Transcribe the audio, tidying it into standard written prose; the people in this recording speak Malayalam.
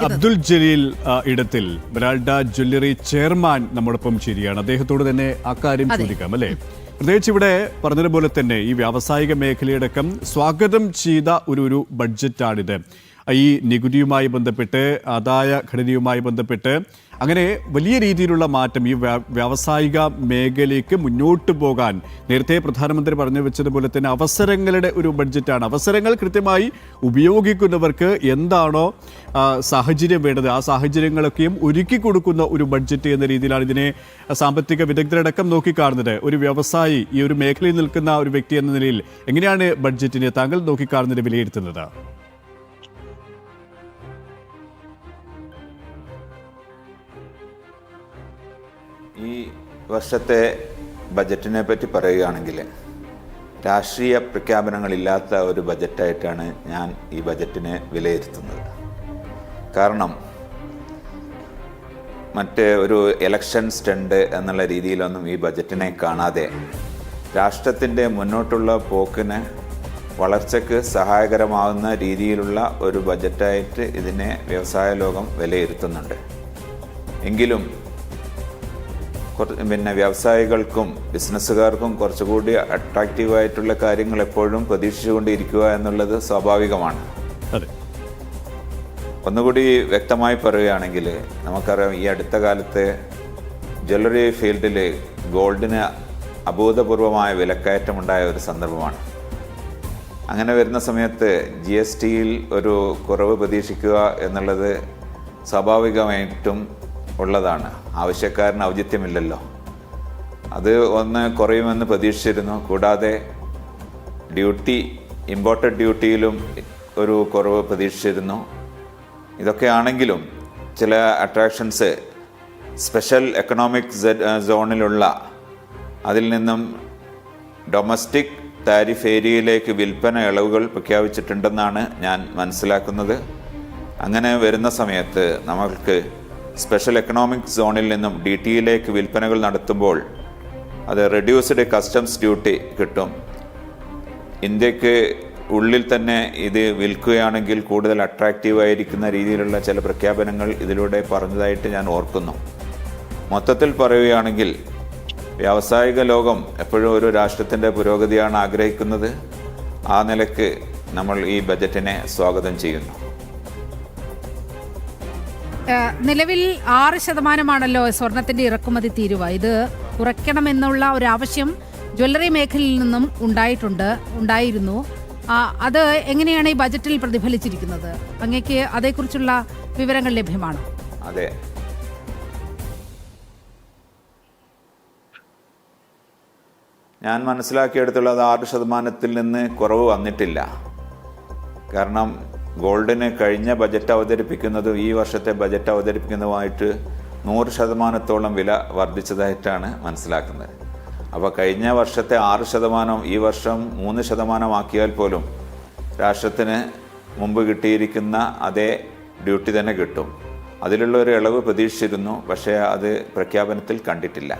അബ്ദുൽ ജലീൽ ഇടത്തിൽ ബെറാൾഡ ജ്വല്ലറി ചെയർമാൻ നമ്മോടൊപ്പം ശരിയാണ്. അദ്ദേഹത്തോട് തന്നെ അക്കാര്യം ചോദിക്കാം അല്ലേ? പ്രത്യേകിച്ച് ഇവിടെ പറഞ്ഞതുപോലെ തന്നെ ഈ വ്യാവസായിക മേഖലയടക്കം സ്വാഗതം ചെയ്ത ഒരു ബഡ്ജറ്റാണിത്. ഈ നികുതിയുമായി ബന്ധപ്പെട്ട്, ആദായ ഘടനയുമായി ബന്ധപ്പെട്ട് അങ്ങനെ വലിയ രീതിയിലുള്ള മാറ്റം ഈ വ്യാവസായിക മേഖലയ്ക്ക് മുന്നോട്ട് പോകാൻ നേരത്തെ പ്രധാനമന്ത്രി പറഞ്ഞു വെച്ചതുപോലെ തന്നെ അവസരങ്ങളുടെ ഒരു ബഡ്ജറ്റാണ്. അവസരങ്ങൾ കൃത്യമായി ഉപയോഗിക്കുന്നവർക്ക് എന്താണോ സാഹചര്യം വേണ്ടത് ആ സാഹചര്യങ്ങളൊക്കെയും ഒരുക്കി കൊടുക്കുന്ന ഒരു ബഡ്ജറ്റ് എന്ന രീതിയിലാണ് ഇതിനെ സാമ്പത്തിക വിദഗ്ധരടക്കം നോക്കിക്കാണുന്നത്. ഒരു വ്യവസായി, ഈ ഒരു മേഖലയിൽ നിൽക്കുന്ന ഒരു വ്യക്തി എന്ന നിലയിൽ എങ്ങനെയാണ് ബഡ്ജറ്റിനെ താങ്കൾ നോക്കിക്കാണുന്നത്, വിലയിരുത്തുന്നത്? ഈ വർഷത്തെ ബജറ്റിനെ പറ്റി പറയുകയാണെങ്കിൽ രാഷ്ട്രീയ പ്രഖ്യാപനങ്ങളില്ലാത്ത ഒരു ബജറ്റായിട്ടാണ് ഞാൻ ഈ ബജറ്റിനെ വിലയിരുത്തുന്നത്. കാരണം മറ്റേ ഒരു ഇലക്ഷൻ സ്റ്റണ്ട് എന്നുള്ള രീതിയിലൊന്നും ഈ ബജറ്റിനെ കാണാതെ രാഷ്ട്രത്തിൻ്റെ മുന്നോട്ടുള്ള പോക്കിന് വളർച്ചയ്ക്ക് സഹായകരമാകുന്ന രീതിയിലുള്ള ഒരു ബജറ്റായിട്ട് ഇതിനെ വ്യവസായ ലോകം വിലയിരുത്തുന്നുണ്ട്. എങ്കിലും വ്യവസായികൾക്കും ബിസിനസ്സുകാർക്കും കുറച്ചുകൂടി അട്രാക്റ്റീവായിട്ടുള്ള കാര്യങ്ങൾ എപ്പോഴും പ്രതീക്ഷിച്ചുകൊണ്ടിരിക്കുക എന്നുള്ളത് സ്വാഭാവികമാണ്. ഒന്നുകൂടി വ്യക്തമായി പറയുകയാണെങ്കിൽ നമുക്കറിയാം, ഈ അടുത്ത കാലത്ത് ജ്വല്ലറി ഫീൽഡിൽ ഗോൾഡിന് അഭൂതപൂർവമായ വിലക്കയറ്റമുണ്ടായ ഒരു സന്ദർഭമാണ്. അങ്ങനെ വരുന്ന സമയത്ത് GSTയിൽ ഒരു കുറവ് പ്രതീക്ഷിക്കുക എന്നുള്ളത് സ്വാഭാവികമായിട്ടും ഉള്ളതാണ്. ആവശ്യക്കാരന് ഔചിത്യമില്ലല്ലോ. അത് ഒന്ന് കുറയുമെന്ന് പ്രതീക്ഷിച്ചിരുന്നു. കൂടാതെ ഇമ്പോർട്ടഡ് ഡ്യൂട്ടിയിലും ഒരു കുറവ് പ്രതീക്ഷിച്ചിരുന്നു. ഇതൊക്കെയാണെങ്കിലും ചില അട്രാക്ഷൻസ് സ്പെഷ്യൽ എക്കണോമിക് സോണിലുള്ള അതിൽ നിന്നും ഡൊമസ്റ്റിക് താരിഫ് ഏരിയയിലേക്ക് വിൽപ്പന ഇളവുകൾ പ്രഖ്യാപിച്ചിട്ടുണ്ടെന്നാണ് ഞാൻ മനസ്സിലാക്കുന്നത്. അങ്ങനെ വരുന്ന സമയത്ത് നമ്മൾക്ക് സ്പെഷ്യൽ എക്കണോമിക് സോണിൽ നിന്നും DTയിലേക്ക് വിൽപ്പനകൾ നടത്തുമ്പോൾ അത് റെഡ്യൂസ്ഡ് കസ്റ്റംസ് ഡ്യൂട്ടി കിട്ടും. ഇന്ത്യക്ക് ഉള്ളിൽ തന്നെ ഇത് വിൽക്കുകയാണെങ്കിൽ കൂടുതൽ അട്രാക്റ്റീവ് ആയിരിക്കുന്ന രീതിയിലുള്ള ചില പ്രഖ്യാപനങ്ങൾ ഇതിലൂടെ പറഞ്ഞതായിട്ട് ഞാൻ ഓർക്കുന്നു. മൊത്തത്തിൽ പറയുകയാണെങ്കിൽ വ്യാവസായിക ലോകം എപ്പോഴും ഒരു രാഷ്ട്രത്തിൻ്റെ പുരോഗതിയാണ് ആഗ്രഹിക്കുന്നത്. ആ നിലയ്ക്ക് നമ്മൾ ഈ ബജറ്റിനെ സ്വാഗതം ചെയ്യുന്നു. നിലവിൽ 6% സ്വർണത്തിന്റെ ഇറക്കുമതി തീരുവ. ഇത് കുറയ്ക്കണമെന്നുള്ള ഒരു ആവശ്യം ജ്വല്ലറി മേഖലയിൽ നിന്നും ഉണ്ടായിരുന്നു. അത് എങ്ങനെയാണ് ഈ ബജറ്റിൽ പ്രതിഫലിച്ചിരിക്കുന്നത്? അങ്ങേക്ക് അതേക്കുറിച്ചുള്ള വിവരങ്ങൾ ലഭ്യമാണോ? അതെ, ഞാൻ മനസ്സിലാക്കിയെടുത്തുള്ളത് 6% നിന്ന് കുറവ് വന്നിട്ടില്ല. കാരണം ഗോൾഡിന് കഴിഞ്ഞ ബജറ്റ് അവതരിപ്പിക്കുന്നതും ഈ വർഷത്തെ ബജറ്റ് അവതരിപ്പിക്കുന്നതുമായിട്ട് 100% വില വർദ്ധിച്ചതായിട്ടാണ് മനസ്സിലാക്കുന്നത്. അപ്പോൾ കഴിഞ്ഞ വർഷത്തെ 6% ഈ വർഷം 3% ആക്കിയാൽ പോലും രാഷ്ട്രത്തിന് മുമ്പ് കിട്ടിയിരിക്കുന്ന അതേ ഡ്യൂട്ടി തന്നെ കിട്ടും. അതിലുള്ള ഒരു ഇളവ് പ്രതീക്ഷിച്ചിരുന്നു, പക്ഷേ അത് പ്രഖ്യാപനത്തിൽ കണ്ടിട്ടില്ല.